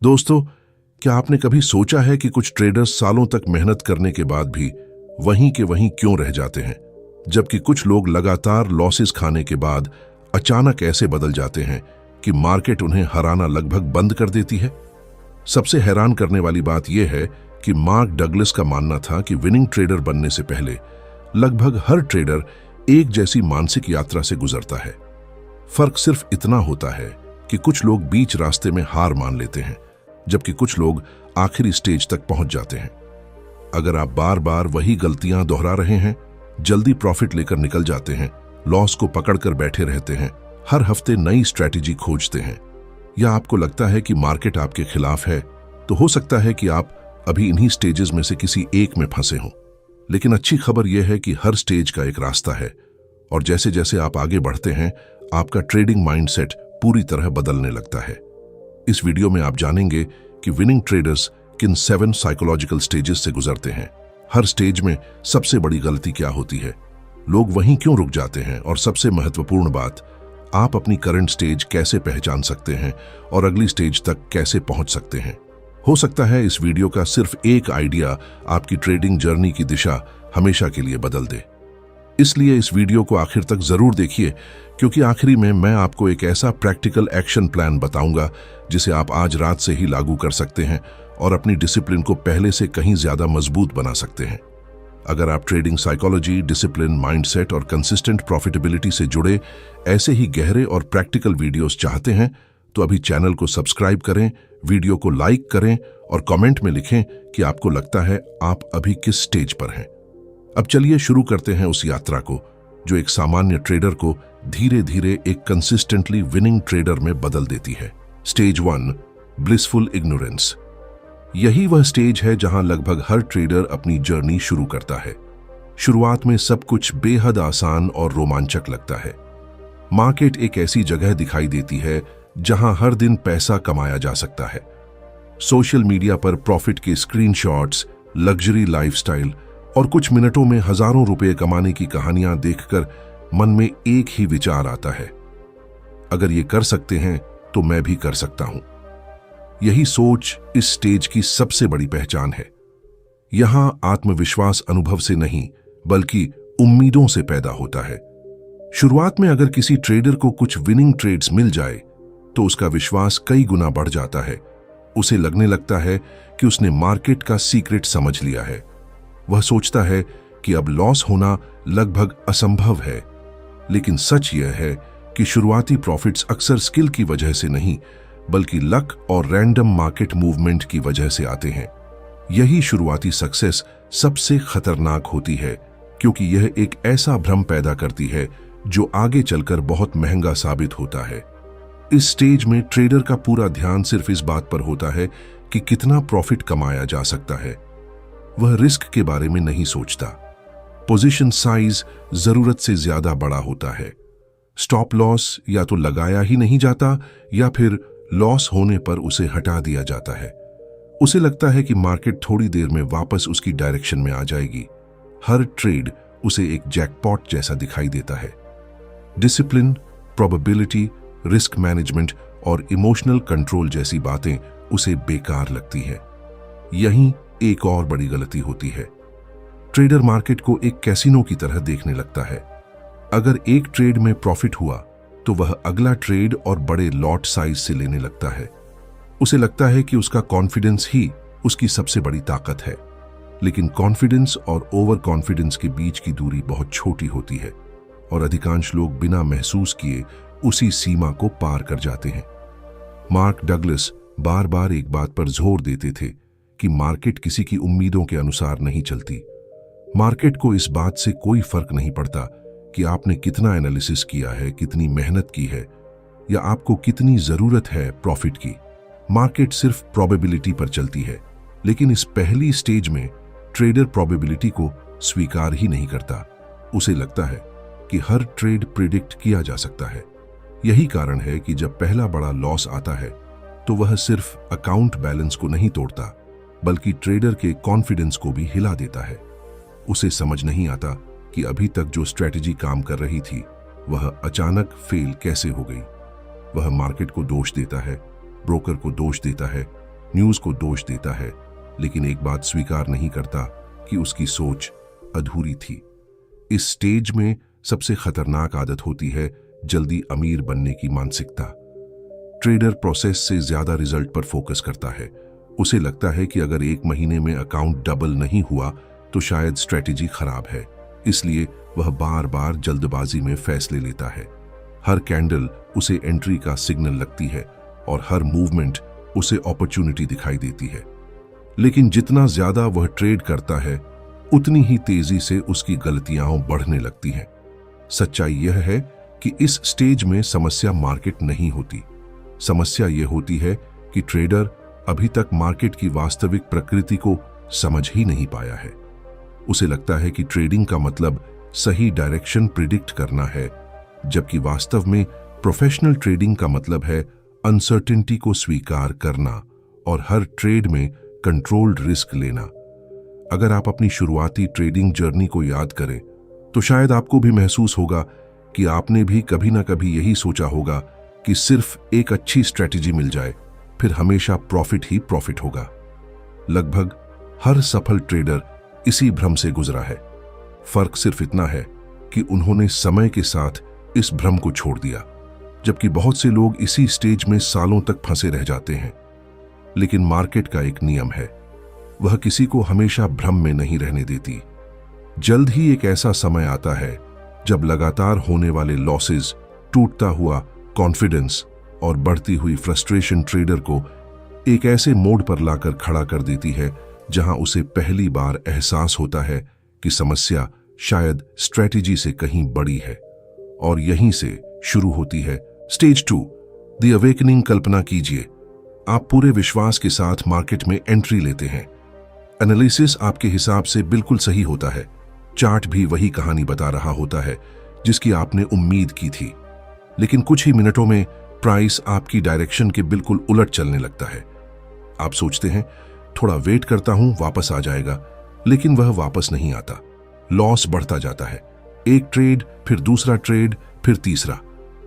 दोस्तों, क्या आपने कभी सोचा है कि कुछ ट्रेडर्स सालों तक मेहनत करने के बाद भी वहीं के वहीं क्यों रह जाते हैं, जबकि कुछ लोग लगातार लॉसेस खाने के बाद अचानक ऐसे बदल जाते हैं कि मार्केट उन्हें हराना लगभग बंद कर देती है। सबसे हैरान करने वाली बात यह है कि मार्क डगलस का मानना था कि विनिंग ट्रेडर बनने से पहले लगभग हर ट्रेडर एक जैसी मानसिक यात्रा से गुजरता है। फर्क सिर्फ इतना होता है कि कुछ लोग बीच रास्ते में हार मान लेते हैं, जबकि कुछ लोग आखिरी स्टेज तक पहुंच जाते हैं। अगर आप बार बार वही गलतियां दोहरा रहे हैं, जल्दी प्रॉफिट लेकर निकल जाते हैं, लॉस को पकड़कर बैठे रहते हैं, हर हफ्ते नई स्ट्रैटेजी खोजते हैं, या आपको लगता है कि मार्केट आपके खिलाफ है, तो हो सकता है कि आप अभी इन्हीं स्टेजेस में से किसी एक में फंसे हों। लेकिन अच्छी खबर यह है कि हर स्टेज का एक रास्ता है, और जैसे जैसे आप आगे बढ़ते हैं, आपका ट्रेडिंग माइंडसेट पूरी तरह बदलने लगता है। इस वीडियो में आप जानेंगे कि विनिंग ट्रेडर्स किन 7 साइकोलॉजिकल स्टेजेस से गुजरते हैं, हर स्टेज में सबसे बड़ी गलती क्या होती है, लोग वहीं क्यों रुक जाते हैं, और सबसे महत्वपूर्ण बात, आप अपनी करंट स्टेज कैसे पहचान सकते हैं और अगली स्टेज तक कैसे पहुंच सकते हैं। हो सकता है इस वीडियो का सिर्फ एक आइडिया आपकी ट्रेडिंग जर्नी की दिशा हमेशा के लिए बदल दे। इसलिए इस वीडियो को आखिर तक जरूर देखिए, क्योंकि आखिरी में मैं आपको एक ऐसा प्रैक्टिकल एक्शन प्लान बताऊंगा जिसे आप आज रात से ही लागू कर सकते हैं और अपनी डिसिप्लिन को पहले से कहीं ज्यादा मजबूत बना सकते हैं। अगर आप ट्रेडिंग साइकोलॉजी, डिसिप्लिन, माइंडसेट और कंसिस्टेंट प्रॉफिटेबिलिटी से जुड़े ऐसे ही गहरे और प्रैक्टिकल वीडियोस चाहते हैं, तो अभी चैनल को सब्सक्राइब करें, वीडियो को लाइक करें और कमेंट में लिखें कि आपको लगता है आप अभी किस स्टेज पर हैं। अब चलिए शुरू करते हैं उस यात्रा को जो एक सामान्य ट्रेडर को धीरे धीरे एक कंसिस्टेंटली विनिंग ट्रेडर में बदल देती है। Stage 1, blissful ignorance. यही वह स्टेज है जहां लगभग हर ट्रेडर अपनी जर्नी शुरू करता है। शुरुआत में सब कुछ बेहद आसान और रोमांचक लगता है। मार्केट एक ऐसी जगह दिखाई देती है जहां हर दिन पैसा कमाया जा सकता है। सोशल मीडिया पर प्रॉफिट के स्क्रीनशॉट्स, लग्जरी लाइफस्टाइल और कुछ मिनटों में हजारों रुपए कमाने की कहानियां देखकर मन में एक ही विचार आता है, अगर ये कर सकते हैं तो मैं भी कर सकता हूं। यही सोच इस स्टेज की सबसे बड़ी पहचान है। यहां आत्मविश्वास अनुभव से नहीं बल्कि उम्मीदों से पैदा होता है। शुरुआत में अगर किसी ट्रेडर को कुछ विनिंग ट्रेड्स मिल जाए तो उसका विश्वास कई गुना बढ़ जाता है। उसे लगने लगता है कि उसने मार्केट का सीक्रेट समझ लिया है। वह सोचता है कि अब लॉस होना लगभग असंभव है। लेकिन सच यह है कि शुरुआती प्रॉफिट्स अक्सर स्किल की वजह से नहीं बल्कि लक और रैंडम मार्केट मूवमेंट की वजह से आते हैं। यही शुरुआती सक्सेस सबसे खतरनाक होती है, क्योंकि यह एक ऐसा भ्रम पैदा करती है जो आगे चलकर बहुत महंगा साबित होता है। इस स्टेज में ट्रेडर का पूरा ध्यान सिर्फ इस बात पर होता है कि कितना प्रॉफिट कमाया जा सकता है। वह रिस्क के बारे में नहीं सोचता। पोजीशन साइज जरूरत से ज्यादा बड़ा होता है। स्टॉप लॉस या तो लगाया ही नहीं जाता या फिर लॉस होने पर उसे हटा दिया जाता है। उसे लगता है कि मार्केट थोड़ी देर में वापस उसकी डायरेक्शन में आ जाएगी। हर ट्रेड उसे एक जैकपॉट जैसा दिखाई देता है। डिसिप्लिन, प्रोबेबिलिटी, रिस्क मैनेजमेंट और इमोशनल कंट्रोल जैसी बातें उसे बेकार लगती है। यहीं एक और बड़ी गलती होती है। ट्रेडर मार्केट को एक कैसीनो की तरह देखने लगता है। अगर एक ट्रेड में प्रॉफिट हुआ तो वह अगला ट्रेड और बड़े लॉट साइज से लेने लगता है। उसे लगता है कि उसका कॉन्फिडेंस ही उसकी सबसे बड़ी ताकत है। लेकिन कॉन्फिडेंस और ओवर कॉन्फिडेंस के बीच की दूरी बहुत छोटी होती है और अधिकांश लोग बिना महसूस किए उसी सीमा को पार कर जाते हैं। मार्क डगलस बार बार एक बात पर जोर देते थे कि मार्केट किसी की उम्मीदों के अनुसार नहीं चलती। मार्केट को इस बात से कोई फर्क नहीं पड़ता कि आपने कितना एनालिसिस किया है, कितनी मेहनत की है या आपको कितनी जरूरत है प्रॉफिट की। मार्केट सिर्फ प्रोबेबिलिटी पर चलती है। लेकिन इस पहली स्टेज में ट्रेडर प्रोबेबिलिटी को स्वीकार ही नहीं करता। उसे लगता है कि हर ट्रेड प्रिडिक्ट किया जा सकता है। यही कारण है कि जब पहला बड़ा लॉस आता है तो वह सिर्फ अकाउंट बैलेंस को नहीं तोड़ता बल्कि ट्रेडर के कॉन्फिडेंस को भी हिला देता है। उसे समझ नहीं आता कि अभी तक जो स्ट्रैटेजी काम कर रही थी वह अचानक फेल कैसे हो गई। वह मार्केट को दोष देता है, ब्रोकर को दोष देता है न्यूज को दोष देता है, लेकिन एक बात स्वीकार नहीं करता कि उसकी सोच अधूरी थी। इस स्टेज में सबसे खतरनाक आदत होती है जल्दी अमीर बनने की मानसिकता। ट्रेडर प्रोसेस से ज्यादा रिजल्ट पर फोकस करता है। उसे लगता है कि अगर एक महीने में अकाउंट डबल नहीं हुआ तो शायद स्ट्रेटेजी खराब है, इसलिए वह बार बार जल्दबाजी में फैसले लेता है। हर कैंडल उसे एंट्री का सिग्नल लगती है और हर मूवमेंट उसे अपॉर्चुनिटी दिखाई देती है। लेकिन जितना ज्यादा वह ट्रेड करता है उतनी ही तेजी से उसकी गलतियां बढ़ने लगती हैं। सच्चाई यह है कि इस स्टेज में समस्या मार्केट नहीं होती। समस्या यह होती है कि ट्रेडर अभी तक मार्केट की वास्तविक प्रकृति को समझ ही नहीं पाया है। उसे लगता है कि ट्रेडिंग का मतलब सही डायरेक्शन प्रिडिक्ट करना है, जबकि वास्तव में प्रोफेशनल ट्रेडिंग का मतलब है अनसर्टेनिटी को स्वीकार करना और हर ट्रेड में कंट्रोल्ड रिस्क लेना। अगर आप अपनी शुरुआती ट्रेडिंग जर्नी को याद करें तो शायद आपको भी महसूस होगा कि आपने भी कभी ना कभी यही सोचा होगा कि सिर्फ एक अच्छी स्ट्रेटेजी मिल जाए फिर हमेशा प्रॉफिट ही प्रॉफिट होगा। लगभग हर सफल ट्रेडर इसी भ्रम से गुजरा है। फर्क सिर्फ इतना है कि उन्होंने समय के साथ इस भ्रम को छोड़ दिया, जबकि बहुत से लोग इसी स्टेज में सालों तक फंसे रह जाते हैं। लेकिन मार्केट का एक नियम है, वह किसी को हमेशा भ्रम में नहीं रहने देती। जल्द ही एक ऐसा समय आता है जब लगातार होने वाले लॉसेस, टूटता हुआ कॉन्फिडेंस और बढ़ती हुई फ्रस्ट्रेशन ट्रेडर को एक ऐसे मोड़ पर लाकर खड़ा कर देती है जहां उसे पहली बार एहसास होता है कि समस्या शायद स्ट्रेटेजी से कहीं बड़ी है। और यहीं से शुरू होती है स्टेज 2, द अवेकनिंग। कल्पना कीजिए, आप पूरे विश्वास के साथ मार्केट में एंट्री लेते हैं। एनालिसिस आपके हिसाब से बिल्कुल सही होता है, चार्ट भी वही कहानी बता रहा होता है जिसकी आपने उम्मीद की थी। लेकिन कुछ ही मिनटों में प्राइस आपकी डायरेक्शन के बिल्कुल उलट चलने लगता है। आप सोचते हैं थोड़ा वेट करता हूं, वापस आ जाएगा, लेकिन वह वापस नहीं आता। लॉस बढ़ता जाता है, एक ट्रेड, फिर दूसरा ट्रेड, फिर तीसरा।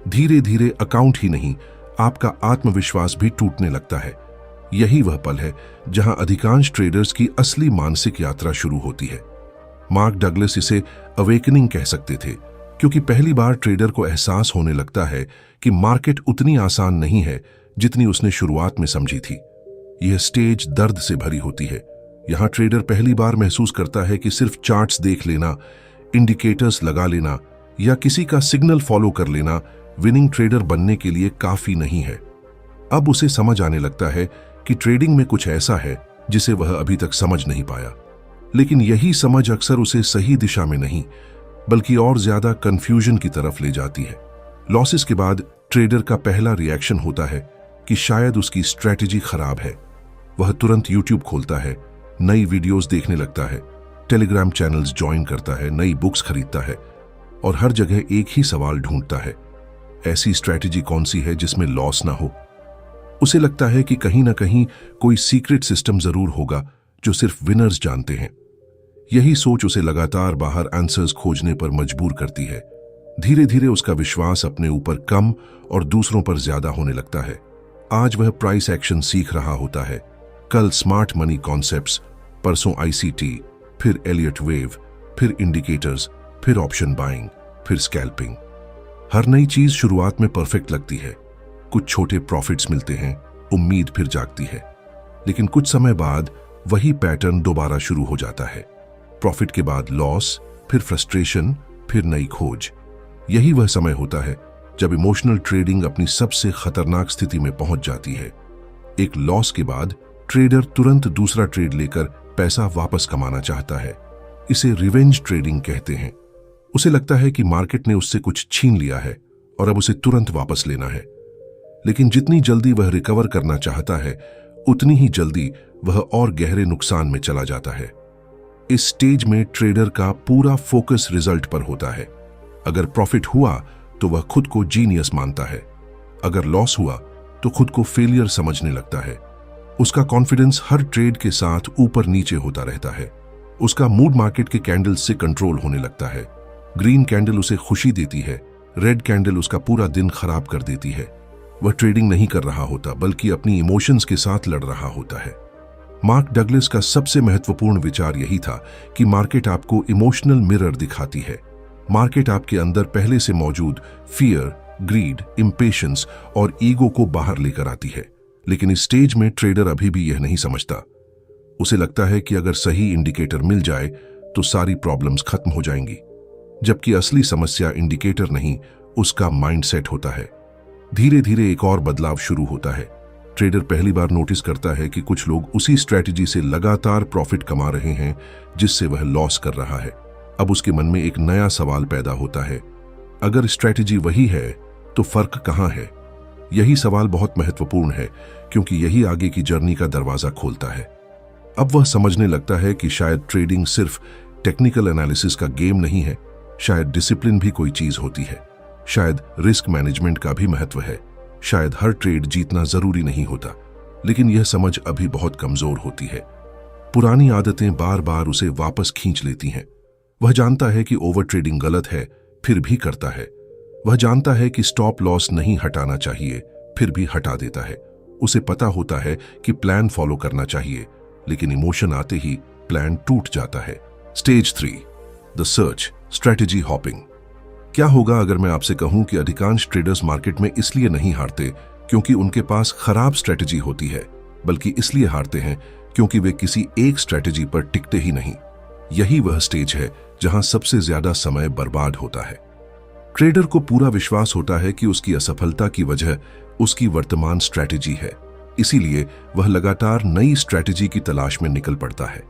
धीरे धीरे अकाउंट ही नहीं, आपका आत्मविश्वास भी टूटने लगता है। यही वह पल है जहां अधिकांश ट्रेडर्स की असली मानसिक यात्रा शुरू होती है। मार्क डगलस इसे अवेकनिंग कह सकते थे, क्योंकि पहली बार ट्रेडर को एहसास होने लगता है कि मार्केट उतनी आसान नहीं है जितनी उसने शुरुआत में समझी थी। यह स्टेज दर्द से भरी होती है। यहां ट्रेडर पहली बार महसूस करता है कि सिर्फ चार्ट्स देख लेना, इंडिकेटर्स लगा लेना या किसी का सिग्नल फॉलो कर लेना विनिंग ट्रेडर बनने के लिए काफी नहीं है। अब उसे समझ आने लगता है कि ट्रेडिंग में कुछ ऐसा है जिसे वह अभी तक समझ नहीं पाया। लेकिन यही समझ अक्सर उसे सही दिशा में नहीं बल्कि और ज्यादा कंफ्यूजन की तरफ ले जाती है। लॉसेस के बाद ट्रेडर का पहला रिएक्शन होता है कि शायद उसकी स्ट्रेटेजी खराब है। वह तुरंत यूट्यूब खोलता है, नई वीडियोस देखने लगता है, टेलीग्राम चैनल्स ज्वाइन करता है, नई बुक्स खरीदता है और हर जगह एक ही सवाल ढूंढता है, ऐसी स्ट्रेटेजी कौन सी है जिसमें लॉस ना हो। उसे लगता है कि कहीं ना कहीं कोई सीक्रेट सिस्टम जरूर होगा जो सिर्फ विनर्स जानते हैं। यही सोच उसे लगातार बाहर आंसर्स खोजने पर मजबूर करती है। धीरे धीरे उसका विश्वास अपने ऊपर कम और दूसरों पर ज्यादा होने लगता है। आज वह प्राइस एक्शन सीख रहा होता है, कल स्मार्ट मनी कॉन्सेप्ट्स, परसों आईसीटी, फिर एलियट वेव, फिर इंडिकेटर्स, फिर ऑप्शन बाइंग, फिर स्कैल्पिंग। हर नई चीज शुरुआत में परफेक्ट लगती है, कुछ छोटे प्रॉफिट्स मिलते हैं, उम्मीद फिर जागती है। लेकिन कुछ समय बाद वही पैटर्न दोबारा शुरू हो जाता है। प्रॉफिट के बाद लॉस, फिर फ्रस्ट्रेशन, फिर नई खोज। यही वह समय होता है जब इमोशनल ट्रेडिंग अपनी सबसे खतरनाक स्थिति में पहुंच जाती है। एक लॉस के बाद ट्रेडर तुरंत दूसरा ट्रेड लेकर पैसा वापस कमाना चाहता है। इसे रिवेंज ट्रेडिंग कहते हैं। उसे लगता है कि मार्केट ने उससे कुछ छीन लिया है और अब उसे तुरंत वापस लेना है। लेकिन जितनी जल्दी वह रिकवर करना चाहता है उतनी ही जल्दी वह और गहरे नुकसान में चला जाता है। इस स्टेज में ट्रेडर का पूरा फोकस रिजल्ट पर होता है। अगर प्रॉफिट हुआ तो वह खुद को जीनियस मानता है, अगर लॉस हुआ तो खुद को फेलियर समझने लगता है। उसका कॉन्फिडेंस हर ट्रेड के साथ ऊपर नीचे होता रहता है। उसका मूड मार्केट के कैंडल से कंट्रोल होने लगता है। ग्रीन कैंडल उसे खुशी देती है, रेड कैंडल उसका पूरा दिन खराब कर देती है। वह ट्रेडिंग नहीं कर रहा होता बल्कि अपनी इमोशंस के साथ लड़ रहा होता है। मार्क डगलस का सबसे महत्वपूर्ण विचार यही था कि मार्केट आपको इमोशनल मिरर दिखाती है। मार्केट आपके अंदर पहले से मौजूद फियर, ग्रीड, इंपेशेंस और ईगो को बाहर लेकर आती है। लेकिन इस स्टेज में ट्रेडर अभी भी यह नहीं समझता। उसे लगता है कि अगर सही इंडिकेटर मिल जाए तो सारी प्रॉब्लम्स खत्म हो जाएंगी, जबकि असली समस्या इंडिकेटर नहीं, उसका माइंडसेट होता है। धीरे धीरे एक और बदलाव शुरू होता है। ट्रेडर पहली बार नोटिस करता है कि कुछ लोग उसी स्ट्रैटेजी से लगातार प्रॉफिट कमा रहे हैं जिससे वह लॉस कर रहा है। अब उसके मन में एक नया सवाल पैदा होता है, अगर स्ट्रैटेजी वही है तो फर्क कहां है? यही सवाल बहुत महत्वपूर्ण है क्योंकि यही आगे की जर्नी का दरवाजा खोलता है। अब वह समझने लगता है कि शायद ट्रेडिंग सिर्फ टेक्निकल एनालिसिस का गेम नहीं है, शायद डिसिप्लिन भी कोई चीज होती है, शायद रिस्क मैनेजमेंट का भी महत्व है, शायद हर ट्रेड जीतना जरूरी नहीं होता। लेकिन यह समझ अभी बहुत कमजोर होती है। पुरानी आदतें बार बार उसे वापस खींच लेती हैं। वह जानता है कि ओवर ट्रेडिंग गलत है, फिर भी करता है। वह जानता है कि स्टॉप लॉस नहीं हटाना चाहिए, फिर भी हटा देता है। उसे पता होता है कि प्लान फॉलो करना चाहिए, लेकिन इमोशन आते ही प्लान टूट जाता है। Stage 3, the search, strategy hopping. क्या होगा अगर मैं आपसे कहूं कि अधिकांश ट्रेडर्स मार्केट में इसलिए नहीं हारते क्योंकि उनके पास खराब स्ट्रैटेजी होती है, बल्कि इसलिए हारते हैं क्योंकि वे किसी एक स्ट्रैटेजी पर टिकते ही नहीं। यही वह स्टेज है जहां सबसे ज्यादा समय बर्बाद होता है। ट्रेडर को पूरा विश्वास होता है कि उसकी असफलता की वजह उसकी वर्तमान स्ट्रैटेजी है, इसीलिए वह लगातार नई स्ट्रैटेजी की तलाश में निकल पड़ता है।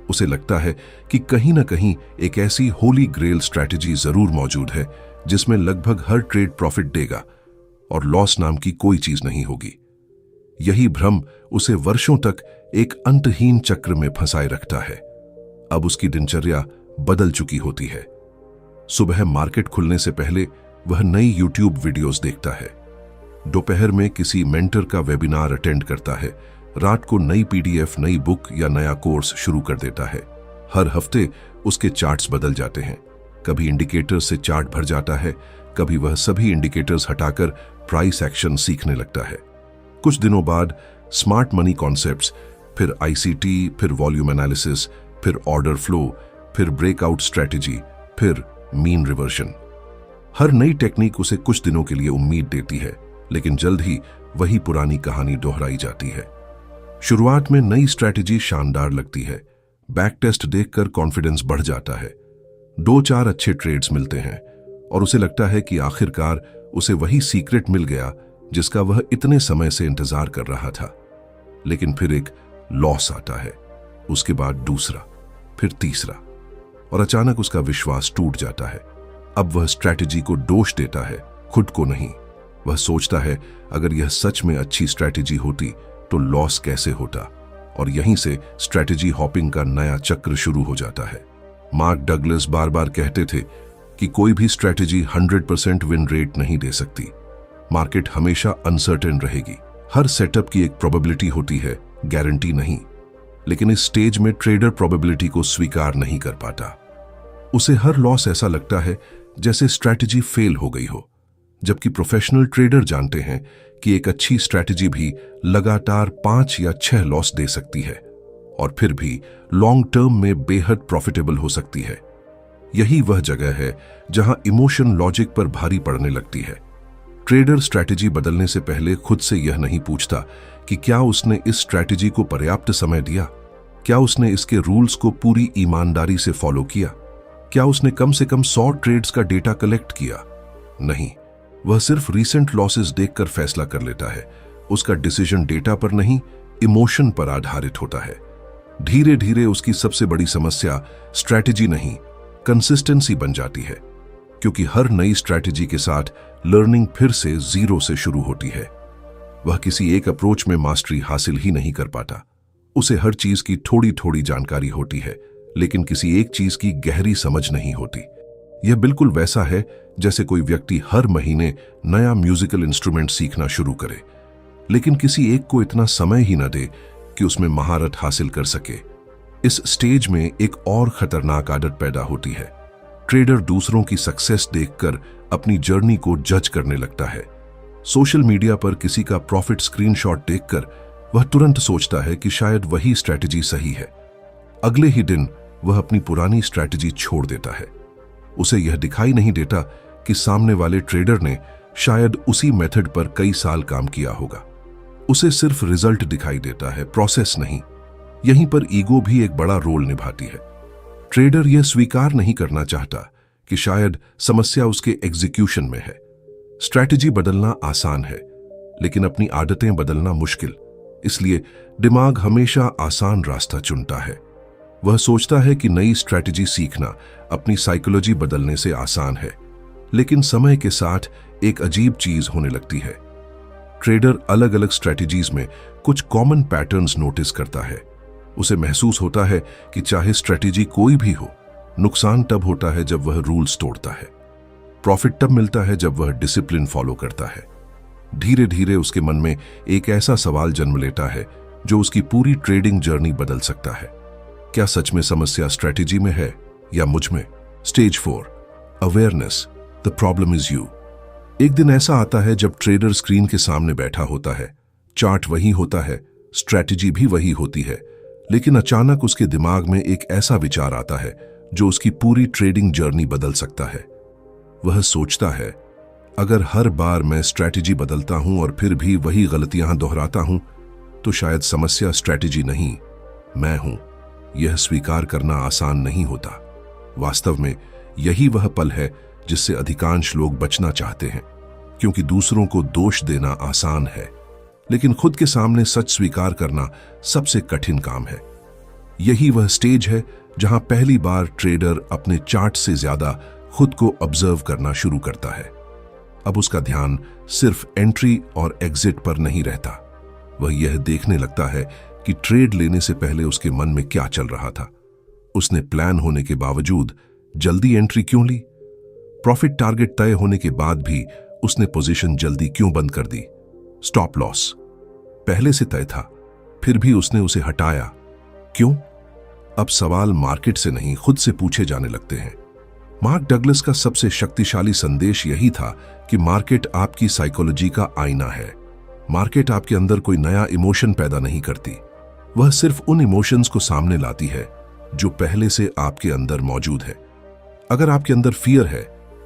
उसे लगता है कि कहीं ना कहीं एक ऐसी होली ग्रेल स्ट्रैटेजी जरूर मौजूद है जिसमें लगभग हर ट्रेड प्रॉफिट देगा और लॉस नाम की कोई चीज नहीं होगी। यही भ्रम उसे वर्षों तक एक अंतहीन चक्र में फंसाए रखता है। अब उसकी दिनचर्या बदल चुकी होती है। सुबह मार्केट खुलने से पहले वह नई यूट्यूब वीडियोस देखता है, दोपहर में किसी मेंटर का वेबिनार अटेंड करता है, रात को नई पीडीएफ, नई बुक या नया कोर्स शुरू कर देता है। हर हफ्ते उसके चार्ट्स बदल जाते हैं। कभी इंडिकेटर्स से चार्ट भर जाता है, कभी वह सभी इंडिकेटर्स हटाकर प्राइस एक्शन सीखने लगता है। कुछ दिनों बाद स्मार्ट मनी कॉन्सेप्ट्स, फिर आईसीटी, फिर वॉल्यूम एनालिसिस, फिर ऑर्डर फ्लो, फिर ब्रेकआउट स्ट्रैटेजी, फिर मीन रिवर्शन। हर नई टेक्निक उसे कुछ दिनों के लिए उम्मीद देती है, लेकिन जल्द ही वही पुरानी कहानी दोहराई जाती है। शुरुआत में नई स्ट्रैटेजी शानदार लगती है, बैक टेस्ट देखकर कॉन्फिडेंस बढ़ जाता है, 2-4 अच्छे ट्रेड्स मिलते हैं और उसे लगता है कि आखिरकार उसे वही सीक्रेट मिल गया जिसका वह इतने समय से इंतजार कर रहा था। लेकिन फिर एक लॉस आता है, उसके बाद दूसरा, फिर तीसरा, और अचानक उसका विश्वास टूट जाता है। अब वह स्ट्रैटेजी को दोष देता है, खुद को नहीं। वह सोचता है अगर यह सच में अच्छी स्ट्रैटेजी होती तो लॉस कैसे होता, और यहीं से स्ट्रैटेजी हॉपिंग का नया चक्र शुरू हो जाता है। मार्क डगलस बार बार कहते थे कि कोई भी स्ट्रैटेजी 100% विन रेट नहीं दे सकती। मार्केट हमेशा अनसर्टेन रहेगी, हर सेटअप की एक प्रोबेबिलिटी होती है, गारंटी नहीं। लेकिन इस स्टेज में ट्रेडर प्रोबेबिलिटी को स्वीकार नहीं कर पाता। उसे हर लॉस ऐसा लगता है जैसे स्ट्रैटेजी फेल हो गई हो, जबकि प्रोफेशनल ट्रेडर जानते हैं कि एक अच्छी स्ट्रैटेजी भी लगातार 5 या 6 लॉस दे सकती है और फिर भी लॉन्ग टर्म में बेहद प्रॉफिटेबल हो सकती है। यही वह जगह है जहां इमोशन लॉजिक पर भारी पड़ने लगती है। ट्रेडर स्ट्रैटेजी बदलने से पहले खुद से यह नहीं पूछता कि क्या उसने इस स्ट्रैटेजी को पर्याप्त समय दिया, क्या उसने इसके रूल्स को पूरी ईमानदारी से फॉलो किया, क्या उसने कम से कम 100 ट्रेड्स का डेटा कलेक्ट किया। नहीं, वह सिर्फ रीसेंट लॉसेस देखकर फैसला कर लेता है। उसका डिसीजन डेटा पर नहीं, इमोशन पर आधारित होता है। धीरे धीरे उसकी सबसे बड़ी समस्या स्ट्रैटेजी नहीं, कंसिस्टेंसी बन जाती है, क्योंकि हर नई स्ट्रैटेजी के साथ लर्निंग फिर से जीरो से शुरू होती है। वह किसी एक अप्रोच में मास्टरी हासिल ही नहीं कर पाता। उसे हर चीज की थोड़ी थोड़ी जानकारी होती है, लेकिन किसी एक चीज की गहरी समझ नहीं होती। यह बिल्कुल वैसा है जैसे कोई व्यक्ति हर महीने नया म्यूजिकल इंस्ट्रूमेंट सीखना शुरू करे, लेकिन किसी एक को इतना समय ही न दे कि उसमें महारत हासिल कर सके। इस स्टेज में एक और खतरनाक आदत पैदा होती है। ट्रेडर दूसरों की सक्सेस देखकर अपनी जर्नी को जज करने लगता है। सोशल मीडिया पर किसी का प्रॉफिट स्क्रीनशॉट देखकर वह तुरंत सोचता है कि शायद वही स्ट्रैटेजी सही है। अगले ही दिन वह अपनी पुरानी स्ट्रैटेजी छोड़ देता है। उसे यह दिखाई नहीं देता कि सामने वाले ट्रेडर ने शायद उसी मेथड पर कई साल काम किया होगा। उसे सिर्फ रिजल्ट दिखाई देता है, प्रोसेस नहीं। यहीं पर ईगो भी एक बड़ा रोल निभाती है। ट्रेडर यह स्वीकार नहीं करना चाहता कि शायद समस्या उसके एग्जीक्यूशन में है। स्ट्रैटेजी बदलना आसान है, लेकिन अपनी आदतें बदलना मुश्किल। इसलिए दिमाग हमेशा आसान रास्ता चुनता है। वह सोचता है कि नई स्ट्रैटेजी सीखना अपनी साइकोलॉजी बदलने से आसान है, लेकिन समय के साथ एक अजीब चीज होने लगती है। ट्रेडर अलग अलग स्ट्रैटेजीज में कुछ कॉमन पैटर्न्स नोटिस करता है। उसे महसूस होता है कि चाहे स्ट्रैटेजी कोई भी हो, नुकसान तब होता है जब वह रूल्स तोड़ता है। प्रॉफिट तब मिलता है जब वह डिसिप्लिन फॉलो करता है। धीरे धीरे उसके मन में एक ऐसा सवाल जन्म लेता है जो उसकी पूरी ट्रेडिंग जर्नी बदल सकता है। क्या सच में समस्या स्ट्रैटेजी में है या मुझ में? Stage 4, awareness, the problem is you. एक दिन ऐसा आता है जब ट्रेडर स्क्रीन के सामने बैठा होता है। चार्ट वही होता है, स्ट्रैटेजी भी वही होती है, लेकिन अचानक उसके दिमाग में एक ऐसा विचार आता है जो उसकी पूरी ट्रेडिंग जर्नी बदल सकता है। वह सोचता है, अगर हर बार मैं स्ट्रैटेजी बदलता हूं और फिर भी वही गलतियां दोहराता हूं, तो शायद समस्या स्ट्रैटेजी नहीं, मैं हूं। यह स्वीकार करना आसान नहीं होता। वास्तव में यही वह पल है जिससे अधिकांश लोग बचना चाहते हैं, क्योंकि दूसरों को दोष देना आसान है, लेकिन खुद के सामने सच स्वीकार करना सबसे कठिन काम है। यही वह स्टेज है जहां पहली बार ट्रेडर अपने चार्ट से ज्यादा खुद को ऑब्जर्व करना शुरू करता है। अब उसका ध्यान सिर्फ एंट्री और एग्जिट पर नहीं रहता। वह यह देखने लगता है कि ट्रेड लेने से पहले उसके मन में क्या चल रहा था। उसने प्लान होने के बावजूद जल्दी एंट्री क्यों ली? प्रॉफिट टारगेट तय होने के बाद भी उसने पोजीशन जल्दी क्यों बंद कर दी? स्टॉप लॉस पहले से तय था, फिर भी उसने उसे हटाया क्यों? अब सवाल मार्केट से नहीं, खुद से पूछे जाने लगते हैं। मार्क डगलस का सबसे शक्तिशाली संदेश यही था कि मार्केट आपकी साइकोलॉजी का आईना है। मार्केट आपके अंदर कोई नया इमोशन पैदा नहीं करती, वह सिर्फ उन इमोशंस को सामने लाती है जो पहले से आपके अंदर मौजूद है। अगर आपके अंदर फियर है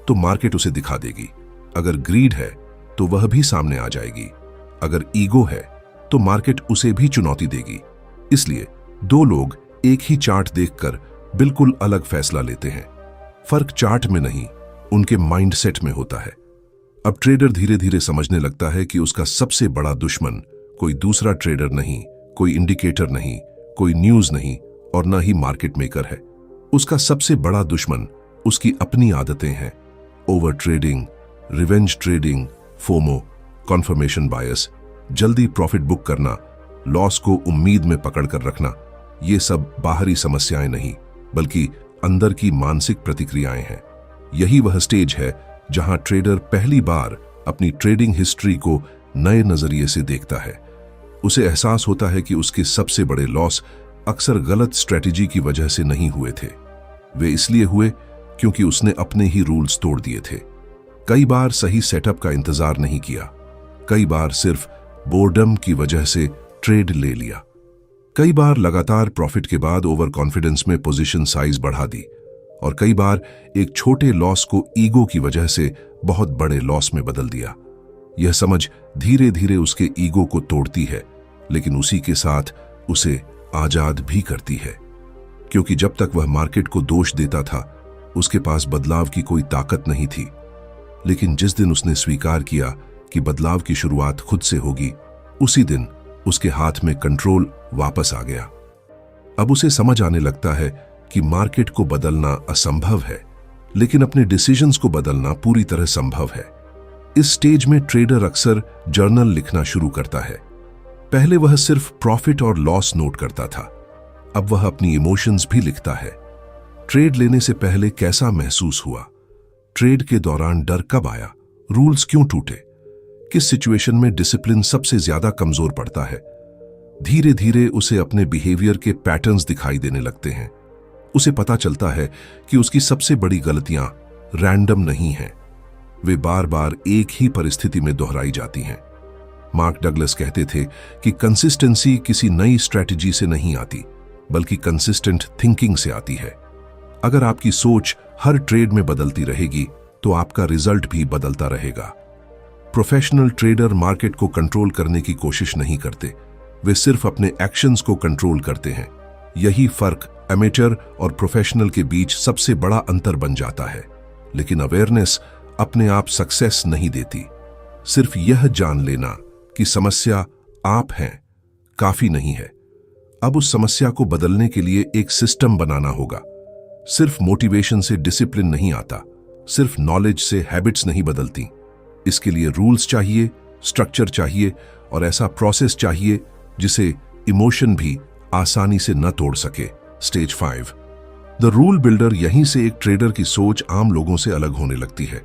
तो मार्केट उसे दिखा देगी। अगर ग्रीड है तो वह भी सामने आ जाएगी। अगर ईगो है तो मार्केट उसे भी चुनौती देगी। इसलिए दो लोग एक ही चार्ट देखकर बिल्कुल अलग फैसला लेते हैं। फर्क चार्ट में नहीं, उनके माइंडसेट में होता है। अब ट्रेडर धीरे धीरे समझने लगता है कि उसका सबसे बड़ा दुश्मन कोई दूसरा ट्रेडर नहीं, कोई इंडिकेटर नहीं, कोई न्यूज नहीं और न ही मार्केट मेकर है। उसका सबसे बड़ा दुश्मन उसकी अपनी आदतें हैं। Over trading, revenge trading, FOMO, conformation बायस, जल्दी प्रॉफिट बुक करना, लॉस को उम्मीद में पकड़कर रखना। ये सब बाहरी समस्याएं नहीं, बल्कि अंदर की मानसिक प्रतिक्रियाएं हैं। यही वह स्टेज है जहां ट्रेडर पहली बार अपनी ट्रेडिंग हिस्ट्री को नए नजरिए से देखता है। उसे एहसास होता है कि उसके सबसे बड़े लॉस अक्सर गलत स्ट्रेटेजी की वजह से नहीं हुए थे। वे इसलिए हुए क्योंकि उसने अपने ही रूल्स तोड़ दिए थे। कई बार सही सेटअप का इंतजार नहीं किया, कई बार सिर्फ बोर्डम की वजह से ट्रेड ले लिया, कई बार लगातार प्रॉफिट के बाद ओवर कॉन्फिडेंस में पोजीशन साइज बढ़ा दी, और कई बार एक छोटे लॉस को ईगो की वजह से बहुत बड़े लॉस में बदल दिया। यह समझ धीरे धीरे उसके ईगो को तोड़ती है, लेकिन उसी के साथ उसे आजाद भी करती है, क्योंकि जब तक वह मार्केट को दोष देता था उसके पास बदलाव की कोई ताकत नहीं थी। लेकिन जिस दिन उसने स्वीकार किया कि बदलाव की शुरुआत खुद से होगी, उसी दिन उसके हाथ में कंट्रोल वापस आ गया। अब उसे समझ आने लगता है कि मार्केट को बदलना असंभव है, लेकिन अपने डिसीजंस को बदलना पूरी तरह संभव है। इस स्टेज में ट्रेडर अक्सर जर्नल लिखना शुरू करता है। पहले वह सिर्फ प्रॉफिट और लॉस नोट करता था, अब वह अपनी इमोशंस भी लिखता है। ट्रेड लेने से पहले कैसा महसूस हुआ? ट्रेड के दौरान डर कब आया? रूल्स क्यों टूटे? किस सिचुएशन में डिसिप्लिन सबसे ज्यादा कमजोर पड़ता है? धीरे धीरे उसे अपने बिहेवियर के पैटर्न्स दिखाई देने लगते हैं। उसे पता चलता है कि उसकी सबसे बड़ी गलतियां रैंडम नहीं हैं, वे बार बार एक ही परिस्थिति में दोहराई जाती हैं। मार्क डगलस कहते थे कि कंसिस्टेंसी किसी नई स्ट्रैटेजी से नहीं आती, बल्कि कंसिस्टेंट थिंकिंग से आती है। अगर आपकी सोच हर ट्रेड में बदलती रहेगी तो आपका रिजल्ट भी बदलता रहेगा। प्रोफेशनल ट्रेडर मार्केट को कंट्रोल करने की कोशिश नहीं करते, वे सिर्फ अपने एक्शंस को कंट्रोल करते हैं। यही फर्क एमेचर और प्रोफेशनल के बीच सबसे बड़ा अंतर बन जाता है। लेकिन अवेयरनेस अपने आप सक्सेस नहीं देती। सिर्फ यह जान लेना कि समस्या आप हैं काफी नहीं है। अब उस समस्या को बदलने के लिए एक सिस्टम बनाना होगा। सिर्फ मोटिवेशन से डिसिप्लिन नहीं आता, सिर्फ नॉलेज से हैबिट्स नहीं बदलती। इसके लिए रूल्स चाहिए, स्ट्रक्चर चाहिए और ऐसा प्रोसेस चाहिए जिसे इमोशन भी आसानी से न तोड़ सके। Stage 5 the rule builder. यहीं से एक ट्रेडर की सोच आम लोगों से अलग होने लगती है।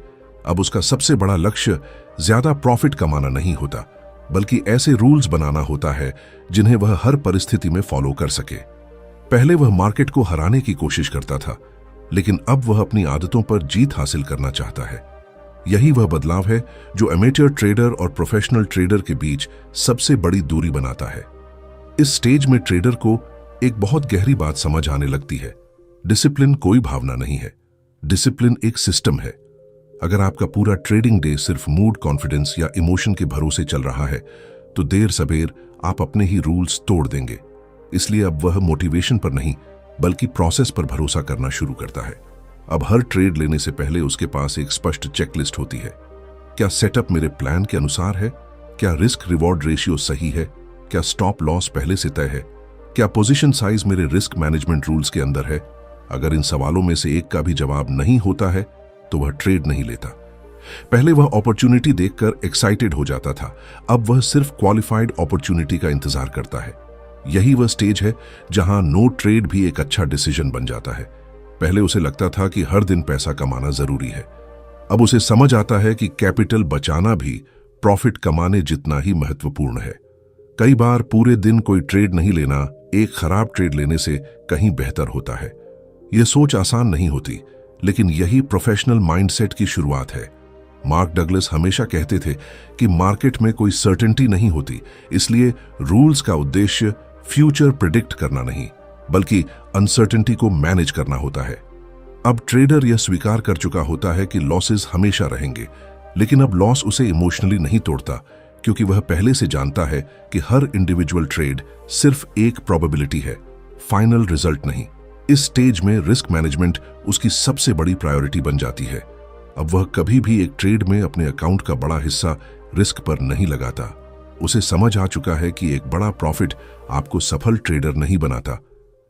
अब उसका सबसे बड़ा लक्ष्य ज्यादा प्रॉफिट कमाना नहीं होता, बल्कि ऐसे रूल्स बनाना होता है जिन्हें वह हर परिस्थिति में फॉलो कर सके। पहले वह मार्केट को हराने की कोशिश करता था, लेकिन अब वह अपनी आदतों पर जीत हासिल करना चाहता है। यही वह बदलाव है जो एमेचर ट्रेडर और प्रोफेशनल ट्रेडर के बीच सबसे बड़ी दूरी बनाता है। इस स्टेज में ट्रेडर को एक बहुत गहरी बात समझ आने लगती है। डिसिप्लिन कोई भावना नहीं है, डिसिप्लिन एक सिस्टम है। अगर आपका पूरा ट्रेडिंग डे सिर्फ मूड, कॉन्फिडेंस या इमोशन के भरोसे चल रहा है तो देर सबेर आप अपने ही रूल्स तोड़ देंगे। इसलिए अब वह मोटिवेशन पर नहीं बल्कि प्रोसेस पर भरोसा करना शुरू करता है। अब हर ट्रेड लेने से पहले उसके पास एक स्पष्ट चेकलिस्ट होती है। क्या सेटअप मेरे प्लान के अनुसार है? क्या रिस्क रिवॉर्ड रेशियो सही है? क्या स्टॉप लॉस पहले से तय है? क्या पोजीशन साइज मेरे रिस्क मैनेजमेंट रूल्स के अंदर है? अगर इन सवालों में से एक का भी जवाब नहीं होता है तो वह ट्रेड नहीं लेता। पहले वह अपॉर्चुनिटी देखकर एक्साइटेड हो जाता था, अब वह सिर्फ क्वालिफाइड अपॉर्चुनिटी का इंतजार करता है। यही वह स्टेज है जहां नो ट्रेड भी एक अच्छा डिसीजन बन जाता है। पहले उसे लगता था कि हर दिन पैसा कमाना जरूरी है, अब उसे समझ आता है कि कैपिटल बचाना भी प्रॉफिट कमाने जितना ही महत्वपूर्ण है। कई बार पूरे दिन कोई ट्रेड नहीं लेना एक खराब ट्रेड लेने से कहीं बेहतर होता है। यह सोच आसान नहीं होती, लेकिन यही प्रोफेशनल माइंडसेट की शुरुआत है। मार्क डगलस हमेशा कहते थे कि मार्केट में कोई सर्टेनिटी नहीं होती, इसलिए रूल्स का उद्देश्य फ्यूचर प्रिडिक्ट करना नहीं बल्कि अनसर्टेनिटी को मैनेज करना होता है। अब ट्रेडर यह स्वीकार कर चुका होता है कि लॉसेस हमेशा रहेंगे, लेकिन अब लॉस उसे इमोशनली नहीं तोड़ता, क्योंकि वह पहले से जानता है कि हर इंडिविजुअल ट्रेड सिर्फ एक प्रोबेबिलिटी है, फाइनल रिजल्ट नहीं। इस स्टेज में रिस्क मैनेजमेंट उसकी सबसे बड़ी प्रायोरिटी बन जाती है। अब वह कभी भी एक ट्रेड में अपने अकाउंट का बड़ा हिस्सा रिस्क पर नहीं लगाता। उसे समझ आ चुका है कि एक बड़ा प्रॉफिट आपको सफल ट्रेडर नहीं बनाता,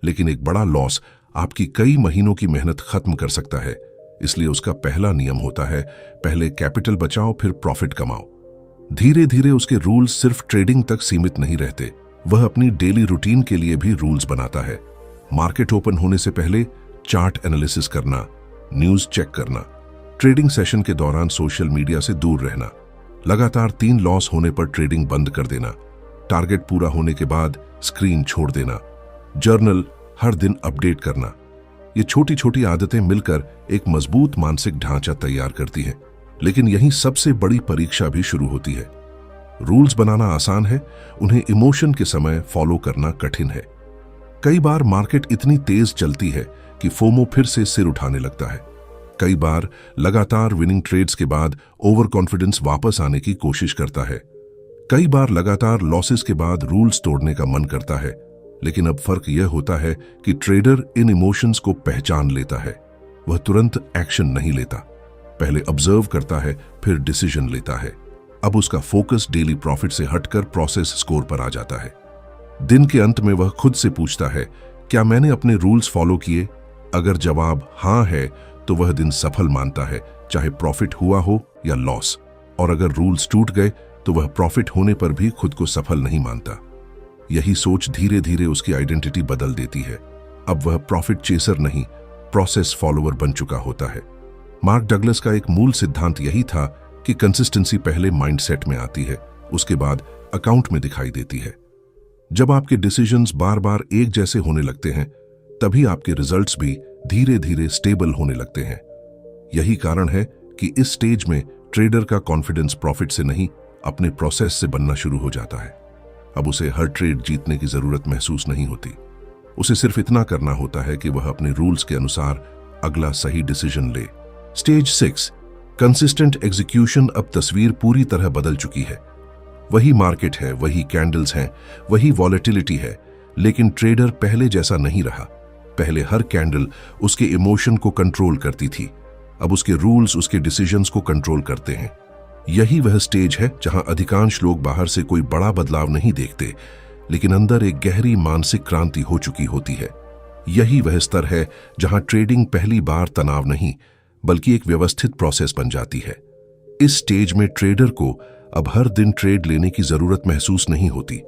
लेकिन एक बड़ा लॉस आपकी कई महीनों की मेहनत खत्म कर सकता है। इसलिए उसका पहला नियम होता है, पहले कैपिटल बचाओ फिर प्रॉफिट कमाओ। धीरे धीरे उसके रूल्स सिर्फ ट्रेडिंग तक सीमित नहीं रहते, वह अपनी डेली रूटीन के लिए भी रूल्स बनाता है। मार्केट ओपन होने से पहले चार्ट एनालिसिस करना, न्यूज चेक करना, ट्रेडिंग सेशन के दौरान सोशल मीडिया से दूर रहना, लगातार 3 लॉस होने पर ट्रेडिंग बंद कर देना, टारगेट पूरा होने के बाद स्क्रीन छोड़ देना, जर्नल हर दिन अपडेट करना। ये छोटी छोटी आदतें मिलकर एक मजबूत मानसिक ढांचा तैयार करती हैं, लेकिन यहीं सबसे बड़ी परीक्षा भी शुरू होती है। रूल्स बनाना आसान है, उन्हें इमोशन के समय फॉलो करना कठिन है। कई बार मार्केट इतनी तेज चलती है कि फोमो फिर से सिर उठाने लगता है। कई बार लगातार विनिंग ट्रेड्स के बाद ओवर कॉन्फिडेंस वापस आने की कोशिश करता है। कई बार लगातार लॉसेस के बाद रूल्स तोड़ने का मन करता है। लेकिन अब फर्क यह होता है कि ट्रेडर इन इमोशंस को पहचान लेता है। वह तुरंत एक्शन नहीं लेता, पहले ऑब्जर्व करता है फिर डिसीजन लेता है। अब उसका फोकस डेली प्रॉफिट से हटकर प्रोसेस स्कोर पर आ जाता है। दिन के अंत में वह खुद से पूछता है, क्या मैंने अपने रूल्स फॉलो किए? अगर जवाब हाँ है तो वह दिन सफल मानता है, चाहे प्रॉफिट हुआ हो या लॉस। और अगर रूल्स टूट गए तो वह प्रॉफिट होने पर भी खुद को सफल नहीं मानता। यही सोच धीरे धीरे उसकी आइडेंटिटी बदल देती है। अब वह प्रॉफिट चेसर नहीं, प्रोसेस फॉलोअर बन चुका होता है। मार्क डगलस का एक मूल सिद्धांत यही था कि कंसिस्टेंसी पहले माइंडसेट में आती है, उसके बाद अकाउंट में दिखाई देती है। जब आपके डिसीजंस बार बार एक जैसे होने लगते हैं, तभी आपके रिजल्ट्स भी धीरे धीरे स्टेबल होने लगते हैं। यही कारण है कि इस स्टेज में ट्रेडर का कॉन्फिडेंस प्रॉफिट से नहीं, अपने प्रोसेस से बनना शुरू हो जाता है। अब उसे हर ट्रेड जीतने की जरूरत महसूस नहीं होती। उसे सिर्फ इतना करना होता है कि वह अपने रूल्स के अनुसार अगला सही डिसीजन ले। Stage 6, consistent execution. अब तस्वीर पूरी तरह बदल चुकी है। वही मार्केट है, वही कैंडल्स हैं, वही वॉलेटिलिटी है, लेकिन ट्रेडर पहले जैसा नहीं रहा। पहले हर कैंडल उसके इमोशन को कंट्रोल करती थी, अब उसके रूल्स उसके डिसीजंस को कंट्रोल करते हैं। यही वह स्टेज है जहां अधिकांश लोग बाहर से कोई बड़ा बदलाव नहीं देखते, लेकिन अंदर एक गहरी मानसिक क्रांति हो चुकी होती है। यही वह स्तर है जहां ट्रेडिंग पहली बार तनाव नहीं, बल्कि एक व्यवस्थित प्रोसेस बन जाती है। इस स्टेज में ट्रेडर को अब हर दिन ट्रेड लेने की जरूरत महसूस नहीं होती।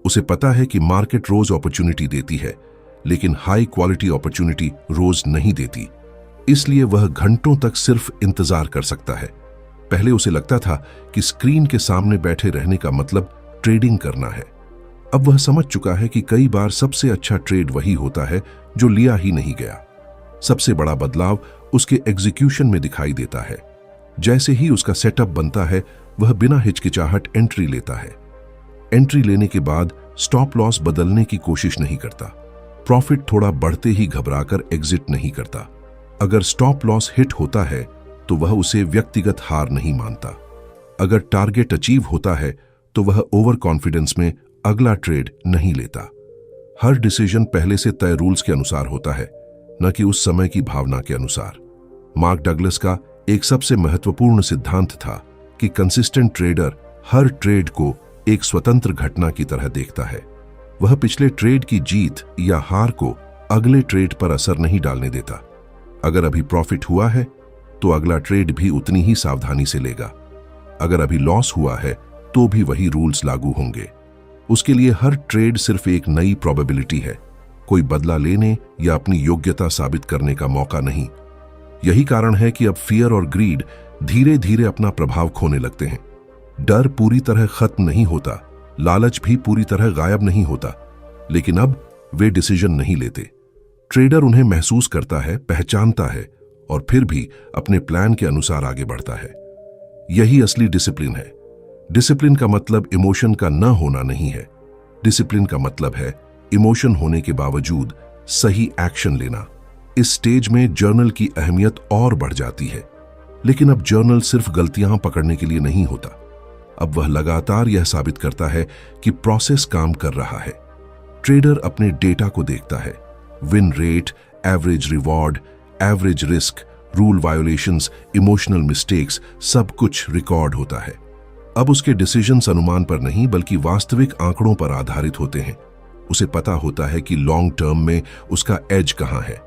उसे पता है कि मार्केट रोज अपॉर्चुनिटी देती है, लेकिन हाई क्वालिटी अपॉर्चुनिटी रोज नहीं देती। इसलिए वह घंटों तक सिर्फ इंतजार कर सकता है। पहले उसे लगता था कि स्क्रीन के सामने बैठे रहने का मतलब ट्रेडिंग करना है। अब वह समझ चुका है कि कई बार सबसे अच्छा ट्रेड वही होता है जो लिया ही नहीं गया। सबसे बड़ा बदलाव उसके एग्जीक्यूशन में दिखाई देता है। जैसे ही उसका सेटअप बनता है, वह बिना हिचकिचाहट एंट्री लेता है। एंट्री लेने के बाद स्टॉप लॉस बदलने की कोशिश नहीं करता। प्रॉफिट थोड़ा बढ़ते ही घबराकर एग्जिट नहीं करता। अगर स्टॉप लॉस हिट होता है तो वह उसे व्यक्तिगत हार नहीं मानता। अगर टारगेट अचीव होता है तो वह ओवर कॉन्फिडेंस में अगला ट्रेड नहीं लेता। हर डिसीजन पहले से तय रूल्स के अनुसार होता है, न कि उस समय की भावना के अनुसार। मार्क डगलस का एक सबसे महत्वपूर्ण सिद्धांत था कि कंसिस्टेंट ट्रेडर हर ट्रेड को एक स्वतंत्र घटना की तरह देखता है। वह पिछले ट्रेड की जीत या हार को अगले ट्रेड पर असर नहीं डालने देता। अगर अभी प्रॉफिट हुआ है तो अगला ट्रेड भी उतनी ही सावधानी से लेगा। अगर अभी लॉस हुआ है तो भी वही रूल्स लागू होंगे। उसके लिए हर ट्रेड सिर्फ एक नई प्रोबेबिलिटी है, कोई बदला लेने या अपनी योग्यता साबित करने का मौका नहीं। यही कारण है कि अब फियर और ग्रीड धीरे धीरे अपना प्रभाव खोने लगते हैं। डर पूरी तरह खत्म नहीं होता, लालच भी पूरी तरह गायब नहीं होता, लेकिन अब वे डिसीजन नहीं लेते। ट्रेडर उन्हें महसूस करता है, पहचानता है और फिर भी अपने प्लान के अनुसार आगे बढ़ता है। यही असली डिसिप्लिन है। डिसिप्लिन का मतलब इमोशन का न होना नहीं है। डिसिप्लिन का मतलब है इमोशन होने के बावजूद सही एक्शन लेना। इस स्टेज में जर्नल की अहमियत और बढ़ जाती है, लेकिन अब जर्नल सिर्फ गलतियां पकड़ने के लिए नहीं होता। अब वह लगातार यह साबित करता है कि प्रोसेस काम कर रहा है। ट्रेडर अपने डेटा को देखता है, win rate, average reward, average risk, rule violations, emotional mistakes, सब कुछ रिकॉर्ड होता है। अब उसके डिसीजंस अनुमान पर नहीं बल्कि वास्तविक आंकड़ों पर आधारित होते हैं। उसे पता होता है कि लॉन्ग टर्म में उसका एज कहां है।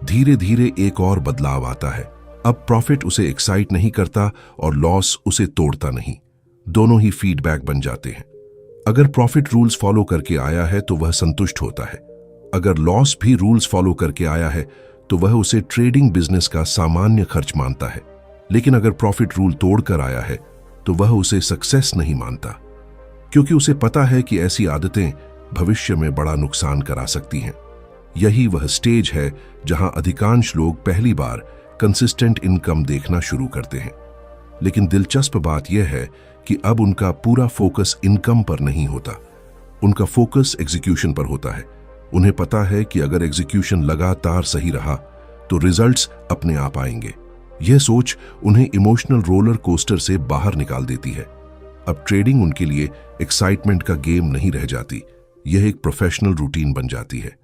धीरे धीरे एक और बदलाव आता है। अब प्रॉफिट उसे एक्साइट नहीं करता और लॉस उसे तोड़ता नहीं। दोनों ही फीडबैक बन जाते हैं। अगर प्रॉफिट रूल्स फॉलो करके आया है तो वह संतुष्ट होता है। अगर लॉस भी रूल्स फॉलो करके आया है तो वह उसे ट्रेडिंग बिजनेस का सामान्य खर्च मानता है। लेकिन अगर प्रॉफिट रूल तोड़कर आया है तो वह उसे सक्सेस नहीं मानता, क्योंकि उसे पता है कि ऐसी आदतें भविष्य में बड़ा नुकसान करा सकती हैं। यही वह स्टेज है जहां अधिकांश लोग पहली बार कंसिस्टेंट इनकम देखना शुरू करते हैं। लेकिन दिलचस्प बात यह है कि अब उनका पूरा फोकस इनकम पर नहीं होता, उनका फोकस एग्जीक्यूशन पर होता है। उन्हें पता है कि अगर एग्जीक्यूशन लगातार सही रहा तो रिजल्ट्स अपने आप आएंगे। यह सोच उन्हें इमोशनल रोलर कोस्टर से बाहर निकाल देती है। अब ट्रेडिंग उनके लिए एक्साइटमेंट का गेम नहीं रह जाती, यह एक प्रोफेशनल रूटीन बन जाती है।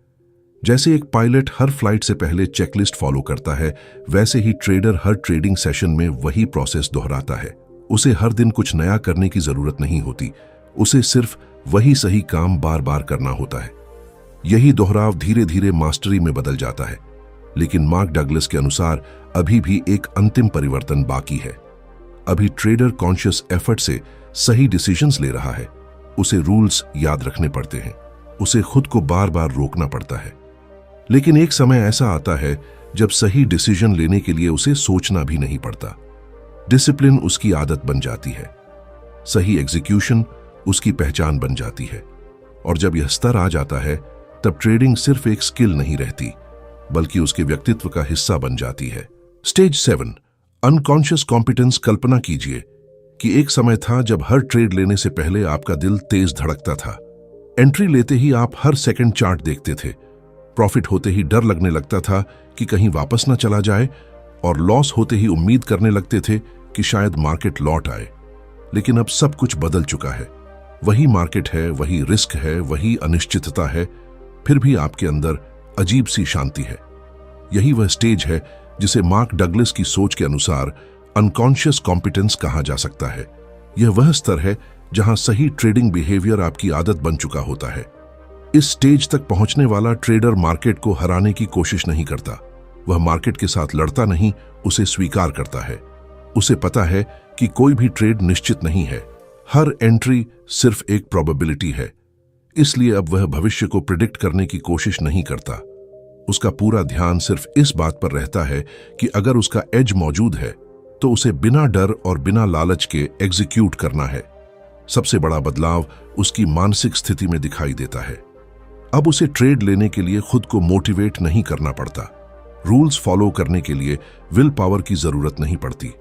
जैसे एक पायलट हर फ्लाइट से पहले चेकलिस्ट फॉलो करता है, वैसे ही ट्रेडर हर ट्रेडिंग सेशन में वही प्रोसेस दोहराता है। उसे हर दिन कुछ नया करने की जरूरत नहीं होती, उसे सिर्फ वही सही काम बार बार करना होता है। यही दोहराव धीरे धीरे मास्टरी में बदल जाता है। लेकिन मार्क डगलस के अनुसार अभी भी एक अंतिम परिवर्तन बाकी है। अभी ट्रेडर कॉन्शियस एफर्ट से सही डिसीजंस ले रहा है। उसे रूल्स याद रखने पड़ते हैं, उसे खुद को बार बार रोकना पड़ता है। लेकिन एक समय ऐसा आता है जब सही डिसीजन लेने के लिए उसे सोचना भी नहीं पड़ता। डिसिप्लिन उसकी आदत बन जाती है, सही एग्जीक्यूशन उसकी पहचान बन जाती है। और जब यह स्तर आ जाता है तब ट्रेडिंग सिर्फ एक स्किल नहीं रहती, बल्कि उसके व्यक्तित्व का हिस्सा बन जाती है। Stage 7, unconscious competence. कल्पना कीजिए कि एक समय था जब हर ट्रेड लेने से पहले आपका दिल तेज धड़कता था। एंट्री लेते ही आप हर सेकंड चार्ट देखते थे। प्रॉफिट होते ही डर लगने लगता था कि कहीं वापस ना चला जाए, और लॉस होते ही उम्मीद करने लगते थे कि शायद मार्केट लौट आए। लेकिन अब सब कुछ बदल चुका है। वही मार्केट है, वही रिस्क है, वही अनिश्चितता है, फिर भी आपके अंदर अजीब सी शांति है। यही वह स्टेज है जिसे मार्क डगलस की सोच के अनुसार अनकॉन्शियस कॉम्पिटेंस कहा जा सकता है। यह वह स्तर है जहां सही ट्रेडिंग बिहेवियर आपकी आदत बन चुका होता है। इस स्टेज तक पहुंचने वाला ट्रेडर मार्केट को हराने की कोशिश नहीं करता। वह मार्केट के साथ लड़ता नहीं, उसे स्वीकार करता है। उसे पता है कि कोई भी ट्रेड निश्चित नहीं है, हर एंट्री सिर्फ एक प्रोबेबिलिटी है। इसलिए अब वह भविष्य को प्रिडिक्ट करने की कोशिश नहीं करता। उसका पूरा ध्यान सिर्फ इस बात पर रहता है कि अगर उसका एज मौजूद है तो उसे बिना डर और बिना लालच के एग्जीक्यूट करना है। सबसे बड़ा बदलाव उसकी मानसिक स्थिति में दिखाई देता है। अब उसे ट्रेड लेने के लिए खुद को मोटिवेट नहीं करना पड़ता। रूल्स फॉलो करने के लिए विल पावर की जरूरत नहीं पड़ती।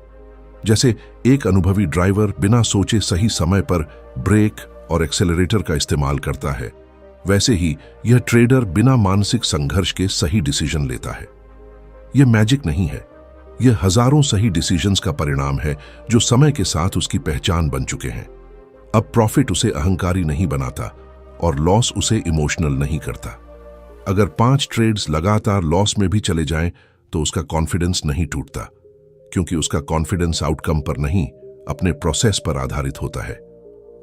जैसे एक अनुभवी ड्राइवर बिना सोचे सही समय पर ब्रेक और एक्सेलरेटर का इस्तेमाल करता है, वैसे ही यह ट्रेडर बिना मानसिक संघर्ष के सही डिसीजन लेता है। यह मैजिक नहीं है, यह हजारों सही डिसीजंस का परिणाम है जो समय के साथ उसकी पहचान बन चुके हैं। अब प्रॉफिट उसे अहंकारी नहीं बनाता और लॉस उसे इमोशनल नहीं करता। अगर 5 ट्रेड्स लगातार लॉस में भी चले जाएं तो उसका कॉन्फिडेंस नहीं टूटता, क्योंकि उसका कॉन्फिडेंस आउटकम पर नहीं, अपने प्रोसेस पर आधारित होता है।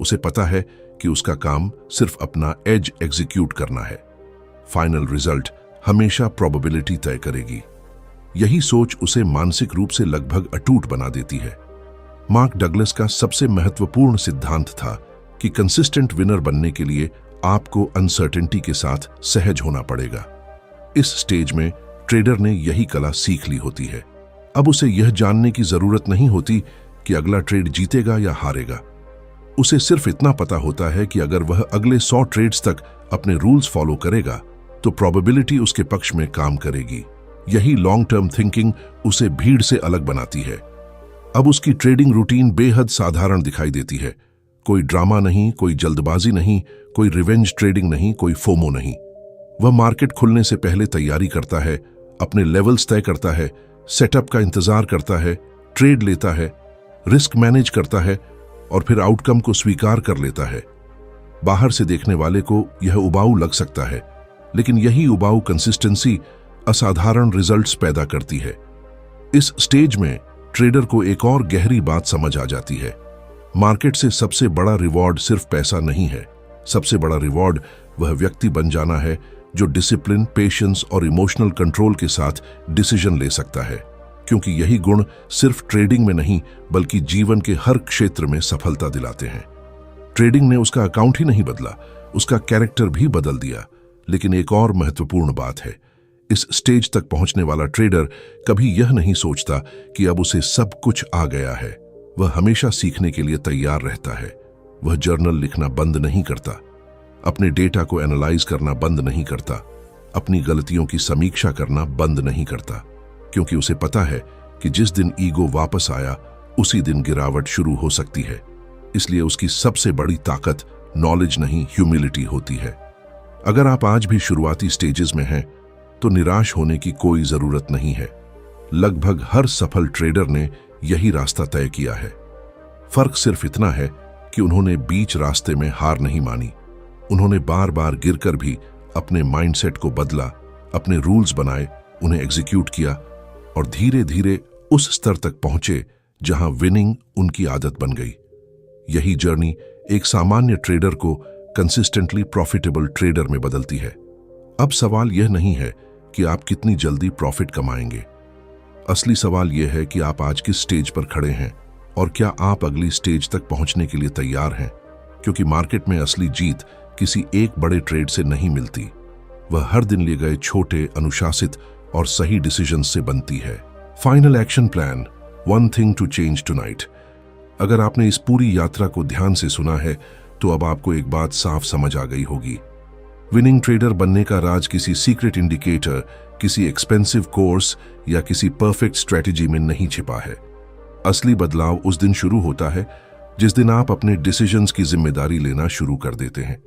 उसे पता है कि उसका काम सिर्फ अपना एज एग्जीक्यूट करना है। फाइनल रिजल्ट हमेशा प्रोबेबिलिटी तय करेगी। यही सोच उसे मानसिक रूप से लगभग अटूट बना देती है। मार्क डगलस का सबसे महत्वपूर्ण सिद्धांत था कि कंसिस्टेंट विनर बनने के लिए आपको अनसर्टेनिटी के साथ सहज होना पड़ेगा। इस स्टेज में ट्रेडर ने यही कला सीख ली होती है। अब उसे यह जानने की जरूरत नहीं होती कि अगला ट्रेड जीतेगा या हारेगा। उसे सिर्फ इतना पता होता है कि अगर वह अगले 100 ट्रेड्स तक अपने रूल्स फॉलो करेगा तो प्रोबेबिलिटी उसके पक्ष में काम करेगी। यही लॉन्ग टर्म थिंकिंग उसे भीड़ से अलग बनाती है। अब उसकी ट्रेडिंग रूटीन बेहद साधारण दिखाई देती है। कोई ड्रामा नहीं, कोई जल्दबाजी नहीं, कोई रिवेंज ट्रेडिंग नहीं, कोई फोमो नहीं। वह मार्केट खुलने से पहले तैयारी करता है, अपने लेवल्स तय करता है, सेटअप का इंतजार करता है, ट्रेड लेता है, रिस्क मैनेज करता है और फिर आउटकम को स्वीकार कर लेता है। बाहर से देखने वाले को यह उबाऊ लग सकता है, लेकिन यही उबाऊ कंसिस्टेंसी असाधारण रिजल्ट्स पैदा करती है। इस स्टेज में ट्रेडर को एक और गहरी बात समझ आ जाती है। मार्केट से सबसे बड़ा रिवॉर्ड सिर्फ पैसा नहीं है। सबसे बड़ा रिवॉर्ड वह व्यक्ति बन जाना है जो डिसिप्लिन, पेशेंस और इमोशनल कंट्रोल के साथ डिसीजन ले सकता है, क्योंकि यही गुण सिर्फ ट्रेडिंग में नहीं बल्कि जीवन के हर क्षेत्र में सफलता दिलाते हैं। ट्रेडिंग ने उसका अकाउंट ही नहीं बदला, उसका कैरेक्टर भी बदल दिया। लेकिन एक और महत्वपूर्ण बात है, इस स्टेज तक पहुंचने वाला ट्रेडर कभी यह नहीं सोचता कि अब उसे सब कुछ आ गया है। वह हमेशा सीखने के लिए तैयार रहता है। वह जर्नल लिखना बंद नहीं करता, अपने डेटा को एनालाइज करना बंद नहीं करता, अपनी गलतियों की समीक्षा करना बंद नहीं करता, क्योंकि उसे पता है कि जिस दिन ईगो वापस आया उसी दिन गिरावट शुरू हो सकती है। इसलिए उसकी सबसे बड़ी ताकत नॉलेज नहीं, ह्यूमिलिटी होती है। अगर आप आज भी शुरुआती स्टेजेस में हैं तो निराश होने की कोई जरूरत नहीं है। लगभग हर सफल ट्रेडर ने यही रास्ता तय किया है। फर्क सिर्फ इतना है कि उन्होंने बीच रास्ते में हार नहीं मानी। उन्होंने बार बार गिरकर भी अपने माइंडसेट को बदला, अपने रूल्स बनाए, उन्हें एग्जीक्यूट किया और धीरे धीरे उस स्तर तक पहुंचे जहां विनिंग उनकी आदत बन गई। यही जर्नी एक सामान्य ट्रेडर को कंसिस्टेंटली प्रॉफिटेबल ट्रेडर में बदलती है। अब सवाल यह नहीं है कि आप कितनी जल्दी प्रॉफिट कमाएंगे। असली सवाल यह है कि आप आज किस स्टेज पर खड़े हैं और क्या आप अगली स्टेज तक पहुंचने के लिए तैयार हैं। क्योंकि मार्केट में असली जीत किसी एक बड़े ट्रेड से नहीं मिलती, वह हर दिन लिए गए छोटे, अनुशासित और सही डिसीजन से बनती है। Final action plan, one thing to change tonight. अगर आपने इस पूरी यात्रा को ध्यान से सुना है तो अब आपको एक बात साफ समझ आ गई होगी। विनिंग ट्रेडर बनने का राज किसी सीक्रेट इंडिकेटर, किसी एक्सपेंसिव कोर्स या किसी परफेक्ट स्ट्रेटेजी में नहीं छिपा है। असली बदलाव उस दिन शुरू होता है जिस दिन आप अपने डिसीजंस की जिम्मेदारी लेना शुरू कर देते हैं।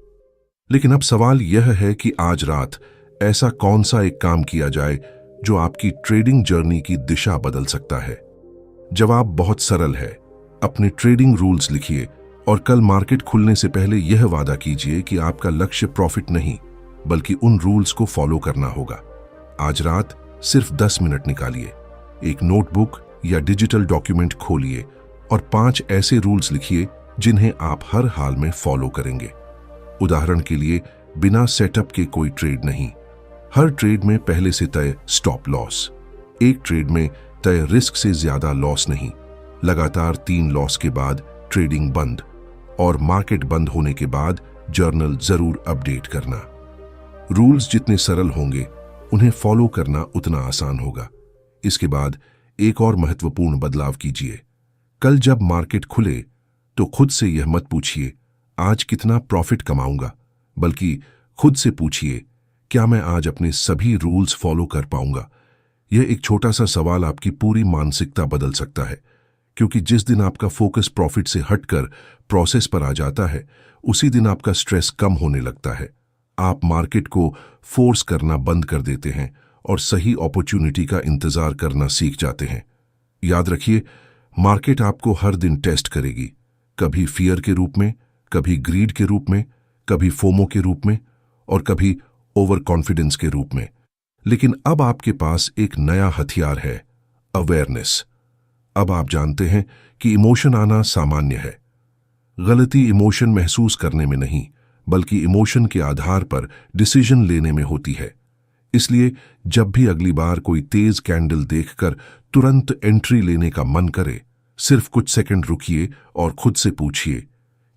लेकिन अब सवाल यह है कि आज रात ऐसा कौन सा एक काम किया जाए जो आपकी ट्रेडिंग जर्नी की दिशा बदल सकता है। जवाब बहुत सरल है। अपने ट्रेडिंग रूल्स लिखिए और कल मार्केट खुलने से पहले यह वादा कीजिए कि आपका लक्ष्य प्रॉफिट नहीं बल्कि उन रूल्स को फॉलो करना होगा। आज रात सिर्फ 10 मिनट निकालिए, एक नोटबुक या डिजिटल डॉक्यूमेंट खोलिए और 5 ऐसे रूल्स लिखिए जिन्हें आप हर हाल में फॉलो करेंगे। उदाहरण के लिए, बिना सेटअप के कोई ट्रेड नहीं, हर ट्रेड में पहले से तय स्टॉप लॉस, एक ट्रेड में तय रिस्क से ज्यादा लॉस नहीं, लगातार 3 लॉस के बाद ट्रेडिंग बंद और मार्केट बंद होने के बाद जर्नल जरूर अपडेट करना। रूल्स जितने सरल होंगे उन्हें फॉलो करना उतना आसान होगा। इसके बाद एक और महत्वपूर्ण बदलाव कीजिए। कल जब मार्केट खुले तो खुद से यह मत पूछिए आज कितना प्रॉफिट कमाऊंगा, बल्कि खुद से पूछिए क्या मैं आज अपने सभी रूल्स फॉलो कर पाऊंगा। यह एक छोटा सा सवाल आपकी पूरी मानसिकता बदल सकता है, क्योंकि जिस दिन आपका फोकस प्रॉफिट से हटकर प्रोसेस पर आ जाता है उसी दिन आपका स्ट्रेस कम होने लगता है। आप मार्केट को फोर्स करना बंद कर देते हैं और सही अपॉर्चुनिटी का इंतजार करना सीख जाते हैं। याद रखिए, मार्केट आपको हर दिन टेस्ट करेगी, कभी फियर के रूप में, कभी ग्रीड के रूप में, कभी फोमो के रूप में और कभी ओवर कॉन्फिडेंस के रूप में। लेकिन अब आपके पास एक नया हथियार है, अवेयरनेस। अब आप जानते हैं कि इमोशन आना सामान्य है। गलती इमोशन महसूस करने में नहीं बल्कि इमोशन के आधार पर डिसीजन लेने में होती है। इसलिए जब भी अगली बार कोई तेज कैंडल देखकर तुरंत एंट्री लेने का मन करे, सिर्फ कुछ सेकंड रुकिए और खुद से पूछिए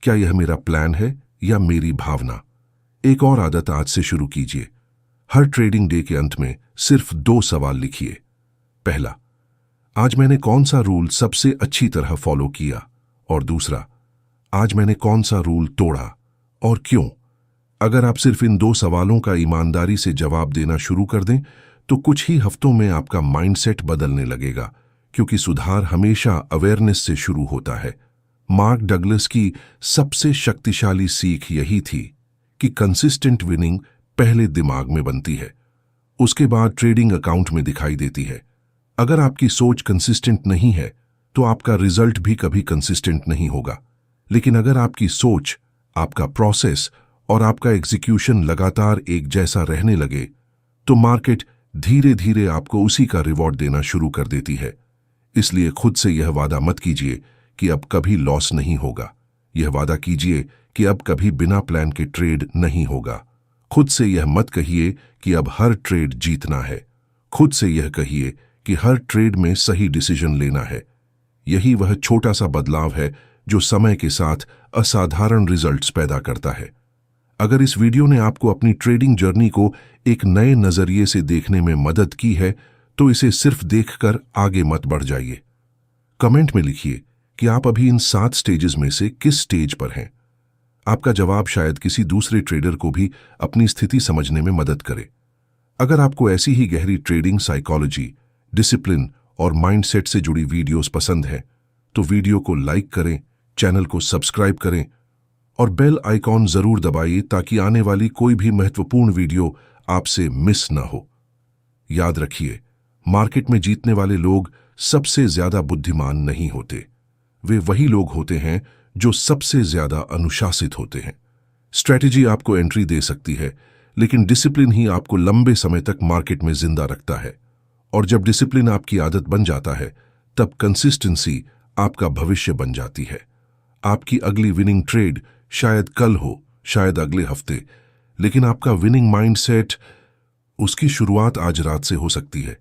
क्या यह मेरा प्लान है या मेरी भावना। एक और आदत आज से शुरू कीजिए। हर ट्रेडिंग डे के अंत में सिर्फ 2 सवाल लिखिए। पहला, आज मैंने कौन सा रूल सबसे अच्छी तरह फॉलो किया, और दूसरा, आज मैंने कौन सा रूल तोड़ा और क्यों। अगर आप सिर्फ इन 2 सवालों का ईमानदारी से जवाब देना शुरू कर दें तो कुछ ही हफ्तों में आपका माइंडसेट बदलने लगेगा, क्योंकि सुधार हमेशा अवेयरनेस से शुरू होता है। मार्क डगलस की सबसे शक्तिशाली सीख यही थी कि कंसिस्टेंट विनिंग पहले दिमाग में बनती है, उसके बाद ट्रेडिंग अकाउंट में दिखाई देती है। अगर आपकी सोच कंसिस्टेंट नहीं है तो आपका रिजल्ट भी कभी कंसिस्टेंट नहीं होगा। लेकिन अगर आपकी सोच, आपका प्रोसेस और आपका एग्जीक्यूशन लगातार एक जैसा रहने लगे तो मार्केट धीरे धीरे आपको उसी का रिवॉर्ड देना शुरू कर देती है। इसलिए खुद से यह वादा मत कीजिए कि अब कभी लॉस नहीं होगा। यह वादा कीजिए कि अब कभी बिना प्लान के ट्रेड नहीं होगा। खुद से यह मत कहिए कि अब हर ट्रेड जीतना है। खुद से यह कहिए कि हर ट्रेड में सही डिसीजन लेना है। यही वह छोटा सा बदलाव है जो समय के साथ असाधारण रिजल्ट्स पैदा करता है। अगर इस वीडियो ने आपको अपनी ट्रेडिंग जर्नी को एक नए नजरिए से देखने में मदद की है तो इसे सिर्फ देखकर आगे मत बढ़ जाइए। कमेंट में लिखिए कि आप अभी इन 7 स्टेजेस में से किस स्टेज पर हैं। आपका जवाब शायद किसी दूसरे ट्रेडर को भी अपनी स्थिति समझने में मदद करे। अगर आपको ऐसी ही गहरी ट्रेडिंग साइकोलॉजी, डिसिप्लिन और माइंडसेट से जुड़ी वीडियोस पसंद हैं तो वीडियो को लाइक करें, चैनल को सब्सक्राइब करें और बेल आइकॉन जरूर दबाइए ताकि आने वाली कोई भी महत्वपूर्ण वीडियो आपसे मिस ना हो। याद रखिए, मार्केट में जीतने वाले लोग सबसे ज्यादा बुद्धिमान नहीं होते। वे वही लोग होते हैं जो सबसे ज्यादा अनुशासित होते हैं। स्ट्रैटेजी आपको एंट्री दे सकती है, लेकिन डिसिप्लिन ही आपको लंबे समय तक मार्केट में जिंदा रखता है। और जब डिसिप्लिन आपकी आदत बन जाता है तब कंसिस्टेंसी आपका भविष्य बन जाती है। आपकी अगली विनिंग ट्रेड शायद कल हो, शायद अगले हफ्ते, लेकिन आपका विनिंग माइंडसेट, उसकी शुरुआत आज रात से हो सकती है।